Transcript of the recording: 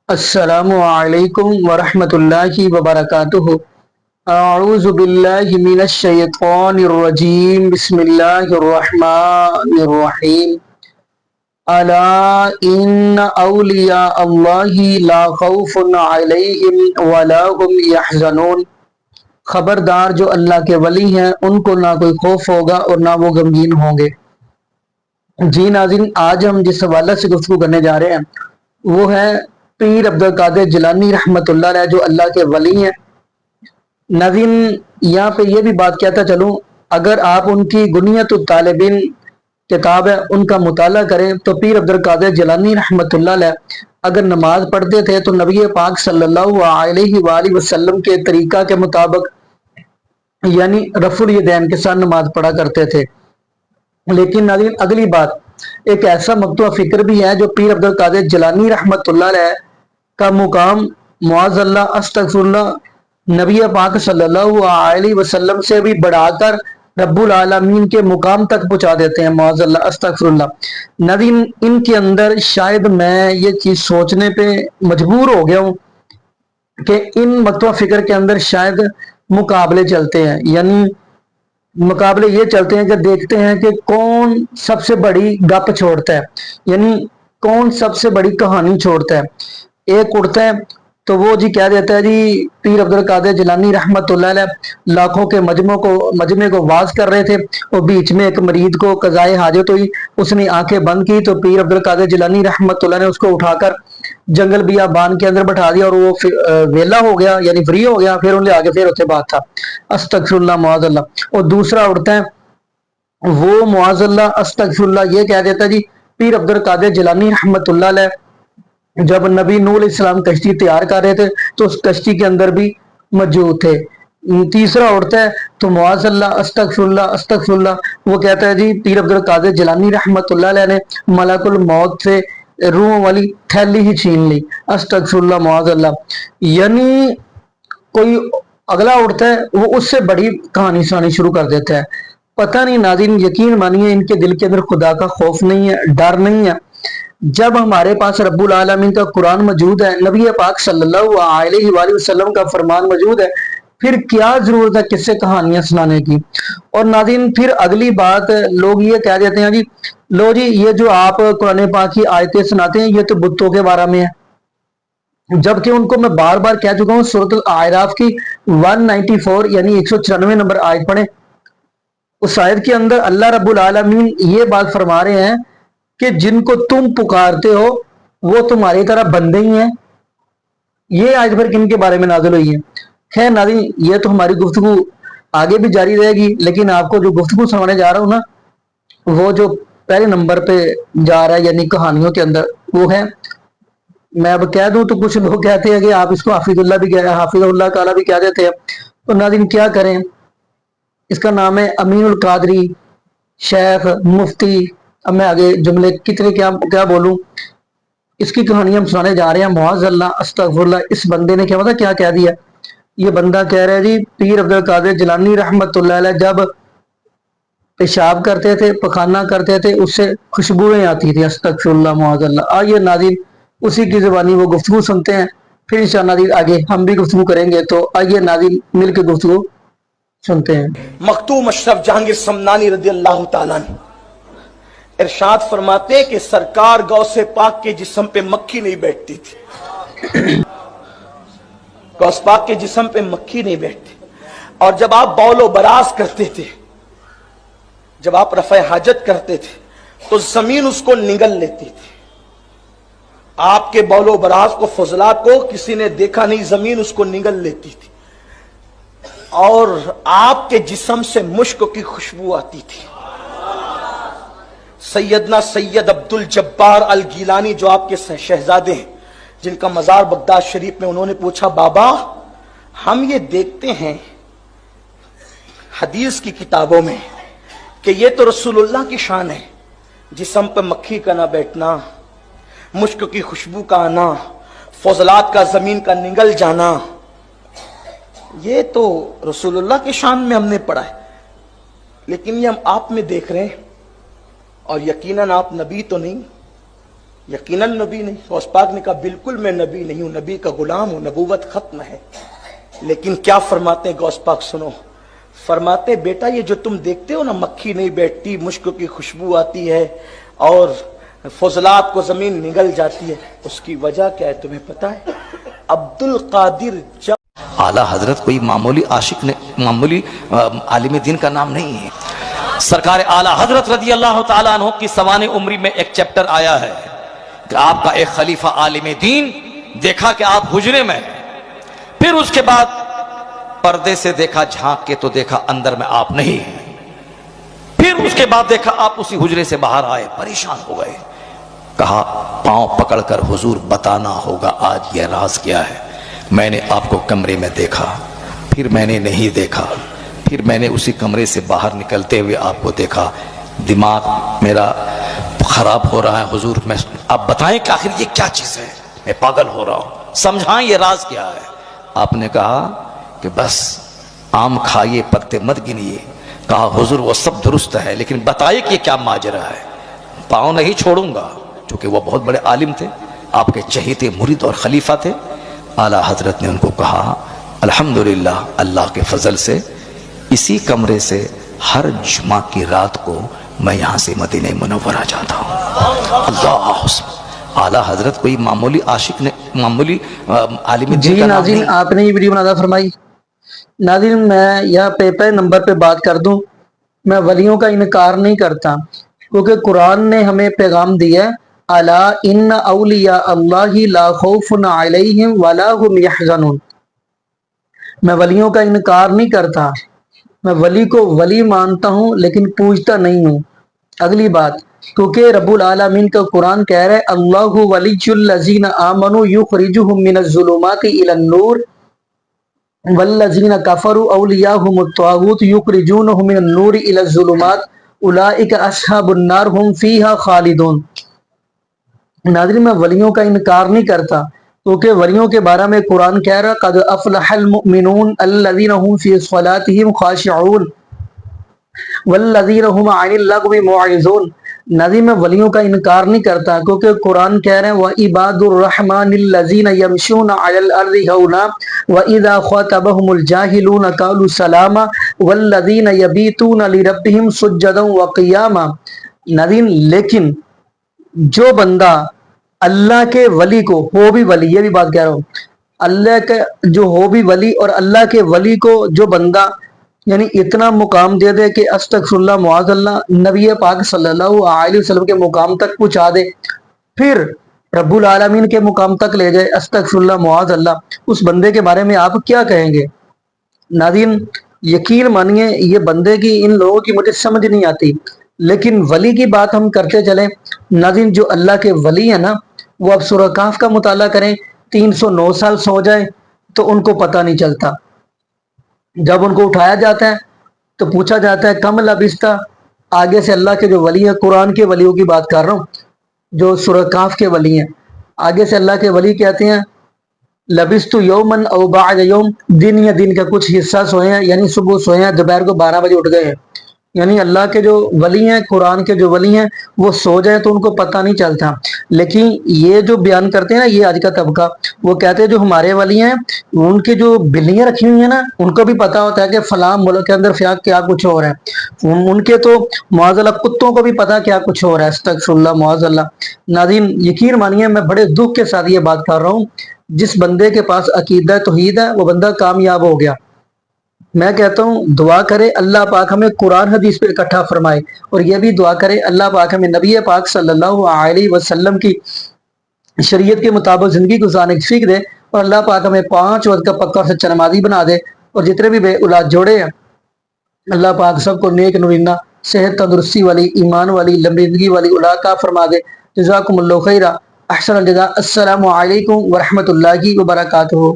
السلام علیکم ورحمۃ اللہ وبرکاتہ۔ اعوذ باللہ من الشیطان الرجیم، بسم اللہ الرحمن الرحیم۔ الا ان اولیاء اللہ لا خوف علیہم ولا هم یحزنون۔ خبردار، جو اللہ کے ولی ہیں ان کو نہ کوئی خوف ہوگا اور نہ وہ غمگین ہوں گے۔ جی ناظرین، آج ہم جس حوالے سے گفتگو کرنے جا رہے ہیں وہ ہے پیر عبدالقادر جیلانی رحمۃ اللہ علیہ، جو اللہ کے ولی ہیں۔ ناظرین، یہاں پہ یہ بھی بات کہتا چلوں، اگر آپ ان کی غنیۃ الطالبین کتاب ہے ان کا مطالعہ کریں تو پیر عبدالقادر جیلانی رحمۃ اللہ علیہ اگر نماز پڑھتے تھے تو نبی پاک صلی اللہ علیہ وآلہ وسلم کے طریقہ کے مطابق یعنی رفع الیدین کے ساتھ نماز پڑھا کرتے تھے۔ لیکن ناظرین، اگلی بات، ایک ایسا مقطوع فکر بھی ہے جو پیر عبدالقادر جیلانی رحمۃ اللہ علیہ کا مقام معاذ اللہ استغفر اللہ نبی پاک صلی اللہ علیہ وسلم سے بھی بڑھا کر رب العالمین کے مقام تک پہنچا دیتے ہیں، معاذ اللہ استغفر اللہ۔ ناظرین، ان کے اندر شاید میں یہ چیز سوچنے پہ مجبور ہو گیا ہوں کہ ان مقطوع فکر کے اندر شاید مقابلے چلتے ہیں، یعنی مقابلے یہ چلتے ہیں کہ دیکھتے ہیں کہ کون سب سے بڑی گپ چھوڑتا ہے، یعنی کون سب سے بڑی کہانی چھوڑتا ہے۔ ایک اڑتا ہے تو وہ جی کہہ دیتا ہے جی پیر عبدالقادر جیلانی رحمۃ اللہ علیہ لاکھوں کے مجمع کو واز کر رہے تھے اور بیچ میں ایک مریض کو قضائے حاجت ہوئی، اس نے آنکھیں بند کی تو پیر عبدالقادر جیلانی رحمۃ اللہ نے اس کو اٹھا کر جنگل بیابان کے اندر بٹھا دیا اور وہ ویلا ہو گیا، یعنی فری ہو گیا، پھر ان آگے پھر اسے بات تھا، استغفر اللہ معاذ اللہ۔ اور دوسرا اڑتا ہے وہ معاذ اللہ استغفر اللہ یہ کہہ دیتا ہے جی پیر عبدالقادر جیلانی رحمۃ اللہ علیہ جب نبی نوح علیہ السلام کشتی تیار کر رہے تھے تو اس کشتی کے اندر بھی موجود تھے۔ تیسرا اڑتا ہے تو معاذ اللہ استغفر اللہ وہ کہتا ہے جی پیر عبدالقادر جیلانی رحمۃ اللہ علیہ نے ملک الموت سے روحوں والی تھیلی ہی چھین لی، استغفر اللہ معاذ اللہ۔ یعنی کوئی اگلا اڑتا ہے وہ اس سے بڑی کہانی سنانی شروع کر دیتا ہے۔ پتہ نہیں ناظرین، یقین مانیے ان کے دل کے اندر خدا کا خوف نہیں ہے، ڈر نہیں ہے۔ جب ہمارے پاس رب العالمین کا قرآن موجود ہے، نبی پاک صلی اللہ علیہ وآلہ وسلم کا فرمان موجود ہے، پھر کیا ضرورت ہے کس سے کہانیاں سنانے کی۔ اور ناظرین، پھر اگلی بات لوگ یہ کہہ دیتے ہیں جی لو جی یہ جو آپ قرآن پاک کی آیتیں سناتے ہیں یہ تو بتوں کے بارے میں ہے، جبکہ ان کو میں بار بار کہہ چکا ہوں سورۃ الاعراف کی 194 یعنی 194 نمبر آیت پڑھیں۔ اس آیت کے اندر اللہ رب العالمین یہ بات فرما رہے ہیں کہ جن کو تم پکارتے ہو وہ تمہاری طرح بندے ہی ہیں۔ یہ آیت پر کن کے بارے میں نازل ہوئی ہے؟ خیر ناظرین، یہ تو ہماری گفتگو آگے بھی جاری رہے گی، لیکن آپ کو جو گفتگو سنانے جا رہا ہوں نا وہ جو پہلے نمبر پہ جا رہا ہے یعنی کہانیوں کے اندر وہ ہے، میں اب کہہ دوں تو کچھ لوگ کہتے ہیں کہ آپ اس کو حافظ اللہ تعالیٰ بھی کہہ دیتے ہیں، تو ناظرین کیا کریں، اس کا نام ہے امین القادری شیخ مفتی۔ اب میں آگے جملے کتنے کیا بولوں، اس کی کہانی ہم سنانے جا رہے ہیں، معاذ اللہ استغفر اللہ۔ اس بندے نے کیا کہہ دیا، یہ بندہ کہہ رہا ہے جی پیر عبدالقادر جیلانی رحمۃ اللہ علیہ جب پیشاب کرتے تھے پخانہ کرتے تھے اس سے خوشبوئیں آتی تھی، استغفر اللہ معاذ اللہ۔ آئیے ناظرین اسی کی زبانی وہ گفتگو سنتے ہیں، پھر انشاءاللہ ناظرین آگے ہم بھی گفتگو کریں گے، تو آئیے ناظرین مل کے گفتگو سنتے ہیں۔ مختوم اشرف جہانگیر سمنانی رضی اللہ تعالیٰ عنہ ارشاد فرماتے کہ سرکار غوث پاک کے جسم پہ مکھی نہیں بیٹھتی تھی، غوث پاک کے جسم پہ مکھی نہیں بیٹھتی، اور جب آپ بول و براز کرتے تھے، جب آپ رفع حاجت کرتے تھے تو زمین اس کو نگل لیتی تھی۔ آپ کے بول و براز کو فضلات کو کسی نے دیکھا نہیں، زمین اس کو نگل لیتی تھی، اور آپ کے جسم سے مشک کی خوشبو آتی تھی۔ سیدنا سید عبد الجبار الگیلانی جو آپ کے شہزادے ہیں جن کا مزار بغداد شریف میں، انہوں نے پوچھا بابا ہم یہ دیکھتے ہیں حدیث کی کتابوں میں کہ یہ تو رسول اللہ کی شان ہے، جسم پہ مکھی کا نہ بیٹھنا، مشک کی خوشبو کا آنا، فضلات کا زمین کا نگل جانا، یہ تو رسول اللہ کی شان میں ہم نے پڑھا ہے، لیکن یہ ہم آپ میں دیکھ رہے ہیں، اور یقیناً آپ نبی تو نہیں، یقیناً نبی نہیں. غوث پاک نے کہا بالکل میں نبی نہیں ہوں, نبی کا غلام ہوں, نبوت ختم ہے. لیکن کیا فرماتے ہیں غوث پاک, سنو. فرماتے بیٹا یہ جو تم دیکھتے ہو نا, مکھی نہیں بیٹھتی, مشک کی خوشبو آتی ہے اور فضلات کو زمین نگل جاتی ہے, اس کی وجہ کیا ہے تمہیں پتا ہے؟ عبد القادر جب اعلیٰ حضرت کوئی معمولی عاشق نے, معمولی عالم دین کا نام نہیں ہے. سرکار اعلیٰ حضرت رضی اللہ تعالیٰ عنہ کی سوانح عمری میں ایک چیپٹر آیا ہے کہ آپ کا ایک خلیفہ عالم دین دیکھا کہ آپ حجرے میں ہیں, پھر اس کے بعد پردے سے دیکھا, جھانک کے تو دیکھا اندر میں آپ نہیں ہیں, پھر اس کے بعد دیکھا آپ اسی حجرے سے باہر آئے, پریشان ہو گئے. کہا پاؤں پکڑ کر حضور بتانا ہوگا آج یہ راز کیا ہے. میں نے آپ کو کمرے میں دیکھا, پھر میں نے نہیں دیکھا, پھر میں نے اسی کمرے سے باہر نکلتے ہوئے آپ کو دیکھا. دماغ میرا خراب ہو رہا ہے حضور, میں آپ بتائیں کہ آخر یہ کیا چیز ہے, میں پاگل ہو رہا ہوں, سمجھائیں یہ راز کیا ہے. آپ نے کہا کہ بس آم کھائیے پتے مت گنیے. کہا حضور وہ سب درست ہے لیکن بتائیے کہ یہ کیا ماجرا ہے. پاؤں نہیں چھوڑوں گا, چونکہ وہ بہت بڑے عالم تھے, آپ کے چہیتے مرید اور خلیفہ تھے. اعلیٰ حضرت نے ان کو کہا الحمدللہ اللہ کے فضل سے اسی کمرے سے ہر جمعہ کی رات کو میں یہاں سے مدینہ منورہ جاتا ہوں. اللہ, اعلیٰ حضرت کوئی معمولی عاشق نے, معمولی عالم جی دین کا نام ناظرین, نہیں. آپ نے یہ ویڈیو بنا فرمائی. ناظرین میں یہاں پہ پہلے نمبر پہ بات کر دوں, میں ولیوں کا انکار نہیں کرتا, کیونکہ قرآن نے ہمیں پیغام دیا ہے الا ان اولیاء اللہ لا خوف علیہم ولا هم یحزنون. میں ولیوں کا انکار نہیں کرتا, میں ولی کو ولی مانتا ہوں لیکن پوجتا نہیں ہوں. اگلی بات, کیونکہ رب العالمین کا قرآن کہہ رہا ہے اللہ ولی الذین آمنوا یخرجهم من الظلمات الی النور والذین کفروا اولیاءهم الطاغوت یخرجونهم من النور الی الظلمات اولئک اصحاب النار هم فیہا خالدون. ناظرین میں ولیوں کا انکار نہیں کرتا, کیونکہ ولیوں کے بارے میں قرآن کہہ رہا قد افلح المؤمنون الذین هم فی صلاتهم خاشعون والذین هم عن اللغو معرضون. ناظرین میں ولیوں کا انکار نہیں کرتا, کیونکہ قرآن کہہ رہے ہیں وعباد الرحمن الذین یمشون علی الارض ہونا واذا خاطبهم الجاہلون قالوا سلاما والذین یبیتون لربهم سجدا وقیاما. ناظرین لیکن جو بندہ اللہ کے ولی کو ہو بھی ولی, یہ بھی بات کہہ رہا ہوں, اللہ کے جو ہو بھی ولی اور اللہ کے ولی کو جو بندہ یعنی اتنا مقام دے دے کہ استغفر اللہ معاذ اللہ نبی پاک صلی اللہ علیہ وسلم کے مقام تک پہنچا دے, پھر رب العالمین کے مقام تک لے جائے, استغفر اللہ معاذ اللہ, اس بندے کے بارے میں آپ کیا کہیں گے؟ ناظرین یقین مانیے یہ بندے کی, ان لوگوں کی مجھے سمجھ نہیں آتی, لیکن ولی کی بات ہم کرتے چلیں. ناظرین جو اللہ کے ولی ہیں نا, وہ اب سورہ کہف کا مطالعہ کریں, 309 سال سو جائیں تو ان کو پتہ نہیں چلتا. جب ان کو اٹھایا جاتا ہے تو پوچھا جاتا ہے کم لبستہ, آگے سے اللہ کے جو ولی ہیں, قرآن کے ولیوں کی بات کر رہا ہوں, جو سورہ کہف کے ولی ہیں, آگے سے اللہ کے ولی کہتے ہیں لبستو یومن او بعد یوم, دن یا دن کا کچھ حصہ سوئے ہیں, یعنی صبح سوئے ہیں, دوپہر کو 12 بجے اٹھ گئے ہیں. یعنی اللہ کے جو ولی ہیں, قرآن کے جو ولی ہیں, وہ سو جائیں تو ان کو پتہ نہیں چلتا. لیکن یہ جو بیان کرتے ہیں نا, یہ آج کا طبقہ, وہ کہتے ہیں جو ہمارے ولی ہیں ان کی جو بلیاں رکھی ہوئی ہیں نا, ان کو بھی پتہ ہوتا ہے کہ فلاں ملک کے اندر کیا کچھ ہو رہا ہے. ان کے تو معاذ اللہ کتوں کو بھی پتہ کیا کچھ ہو رہا ہے, استغفر اللہ معاذ اللہ. ناظرین یقین مانیے میں بڑے دکھ کے ساتھ یہ بات کر رہا ہوں, جس بندے کے پاس عقیدہ توحید ہے وہ بندہ کامیاب ہو گیا. میں کہتا ہوں دعا کرے اللہ پاک ہمیں قرآن حدیث پہ اکٹھا فرمائے, اور یہ بھی دعا کرے اللہ پاک ہمیں نبی پاک صلی اللہ علیہ وسلم کی شریعت کے مطابق زندگی گزارنے کی فکر دے, اور اللہ پاک ہمیں 5 وقت کا پکا اور سچا نمازی بنا دے, اور جتنے بھی بے اولاد جوڑے ہیں اللہ پاک سب کو نیک نورینہ صحت تندرستی والی, ایمان والی, لمبی زندگی والی اولاد عطا فرما دے. جزاکم اللہ خیرہ, احسن الجزاء. السلام علیکم ورحمۃ اللہ وبرکاتہ.